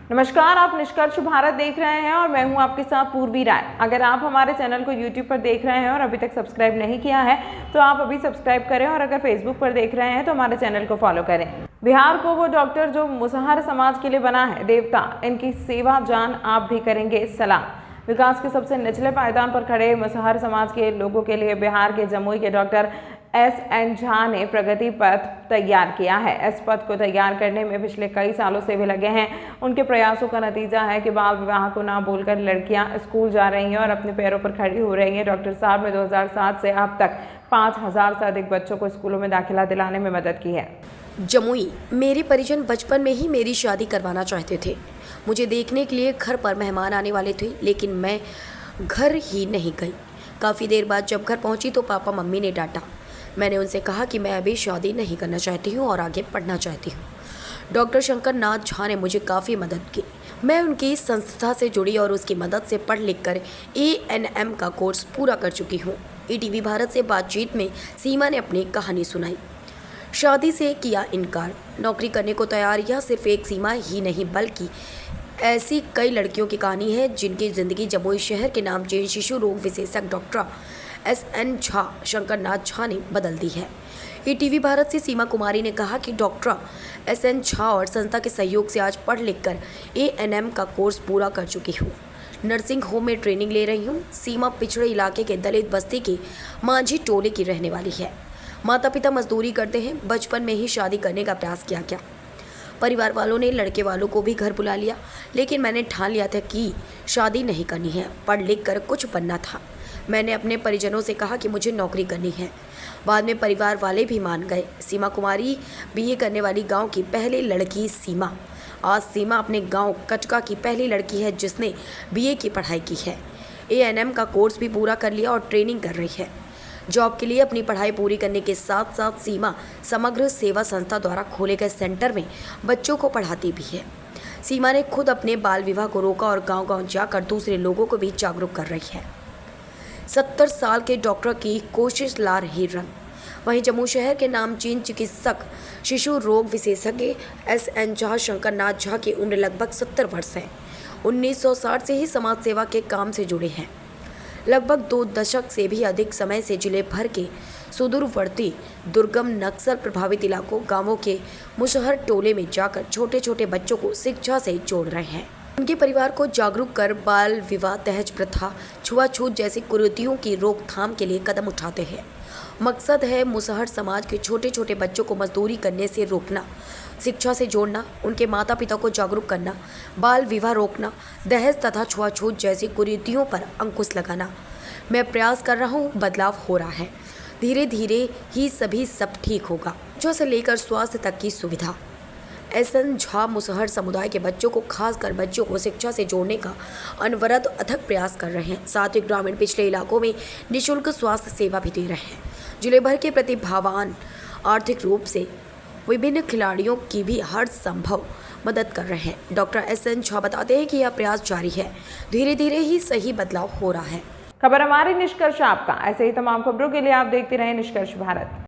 नमस्कार, आप निष्कर्ष भारत देख रहे हैं और मैं हूं आपके साथ पूर्वी राय। अगर आप हमारे चैनल को YouTube पर देख रहे हैं और अभी तक सब्सक्राइब नहीं किया है तो आप अभी सब्सक्राइब करें, और अगर Facebook पर देख रहे हैं तो हमारे चैनल को फॉलो करें। बिहार को वो डॉक्टर जो मुसहर समाज के लिए बना है देवता, इनकी सेवा जान आप भी करेंगे सलाम। विकास के सबसे निचले पायदान पर खड़े मुसहर समाज के लोगों के लिए बिहार के जमुई के डॉक्टर SN झा ने प्रगति पथ तैयार किया है। इस पथ को तैयार करने में पिछले कई सालों से भी लगे हैं। उनके प्रयासों का नतीजा है कि बाल विवाह को ना बोलकर लड़कियां स्कूल जा रही हैं और अपने पैरों पर खड़ी हो रही हैं। डॉक्टर साहब ने 2007 से अब तक 5000 से अधिक बच्चों को स्कूलों में दाखिला दिलाने में मदद की है। जमुई, मेरे परिजन बचपन में ही मेरी शादी करवाना चाहते थे। मुझे देखने के लिए घर पर मेहमान आने वाले थे, लेकिन मैं घर ही नहीं गई। काफ़ी देर बाद जब घर पहुंची तो पापा मम्मी ने डांटा। मैंने उनसे कहा कि मैं अभी शादी नहीं करना चाहती हूं और आगे पढ़ना चाहती हूं। डॉक्टर शंकर नाथ झा ने मुझे काफ़ी मदद की। मैं उनकी संस्था से जुड़ी और उसकी मदद से पढ़ लिख कर ANM का कोर्स पूरा कर चुकी हूँ। ETV भारत से बातचीत में सीमा ने अपनी कहानी सुनाई। शादी से किया इनकार, नौकरी करने को तैयार। यह सिर्फ एक सीमा ही नहीं बल्कि ऐसी कई लड़कियों की कहानी है जिनकी ज़िंदगी जमुई शहर के नामचीन शिशु रोग विशेषज्ञ डॉक्टर SN झा, शंकर नाथ झा ने बदल दी है। ETV भारत से सीमा कुमारी ने कहा कि डॉक्टर SN झा और संस्था के सहयोग से आज पढ़ लिख कर ANM का कोर्स पूरा कर चुकी हूँ। नर्सिंग होम में ट्रेनिंग ले रही हूँ। सीमा पिछड़े इलाके के दलित बस्ती की मांझी टोले की रहने वाली है। माता पिता मजदूरी करते हैं। बचपन में ही शादी करने का प्रयास किया क्या। परिवार वालों ने लड़के वालों को भी घर बुला लिया, लेकिन मैंने ठान लिया था कि शादी नहीं करनी है, पढ़ लिख कर कुछ बनना था। मैंने अपने परिजनों से कहा कि मुझे नौकरी करनी है। बाद में परिवार वाले भी मान गए। सीमा कुमारी BA करने वाली गांव की पहली लड़की सीमा। आज सीमा अपने गांव कटका की पहली लड़की है जिसने BA की पढ़ाई की है। ANM का कोर्स भी पूरा कर लिया और ट्रेनिंग कर रही है। जॉब के लिए अपनी पढ़ाई पूरी करने के साथ साथ सीमा समग्र सेवा संस्था द्वारा खोले गए सेंटर में बच्चों को पढ़ाती भी है। सीमा ने खुद अपने बाल विवाह को रोका और गांव-गांव जाकर दूसरे लोगों को भी जागरूक कर रही है। 70 साल के डॉक्टर की कोशिश ला रही रंग। वहीं जम्मू शहर के नामचीन चिकित्सक शिशु रोग विशेषज्ञ SN झा, शंकर नाथ झा की उम्र लगभग 70 वर्ष है। 1960 से ही समाज सेवा के काम से जुड़े हैं। लगभग 2 दशक से भी अधिक समय से जिले भर के सुदूरवर्ती दुर्गम नक्सल प्रभावित इलाकों गांवों के मुसहर टोले में जाकर छोटे छोटे बच्चों को शिक्षा से जोड़ रहे हैं। उनके परिवार को जागरूक कर बाल विवाह, दहेज प्रथा, छुआछूत जैसी कुरीतियों की रोकथाम के लिए कदम उठाते हैं। मकसद है मुसहर समाज के छोटे छोटे बच्चों को मजदूरी करने से रोकना, शिक्षा से जोड़ना, उनके माता पिता को जागरूक करना, बाल विवाह रोकना, दहेज तथा छुआछूत जैसी कुरीतियों पर अंकुश लगाना। मैं प्रयास कर रहा हूँ, बदलाव हो रहा है। धीरे धीरे ही सब ठीक होगा। बच्चों से लेकर स्वास्थ्य तक की सुविधा। SN झा मुसहर समुदाय के बच्चों को, खासकर बच्चों को शिक्षा से जोड़ने का अनवरत अथक प्रयास कर रहे हैं। साथ ही ग्रामीण पिछड़े इलाकों में निःशुल्क स्वास्थ्य सेवा भी दे रहे हैं। जिले भर के प्रतिभावान आर्थिक रूप से विभिन्न खिलाड़ियों की भी हर संभव मदद कर रहे हैं। डॉक्टर SN झा बताते हैं कि यह प्रयास जारी है। धीरे धीरे ही सही बदलाव हो रहा है। खबर हमारी, निष्कर्ष आपका। ऐसे ही तमाम खबरों के लिए आप देखते रहें निष्कर्ष भारत।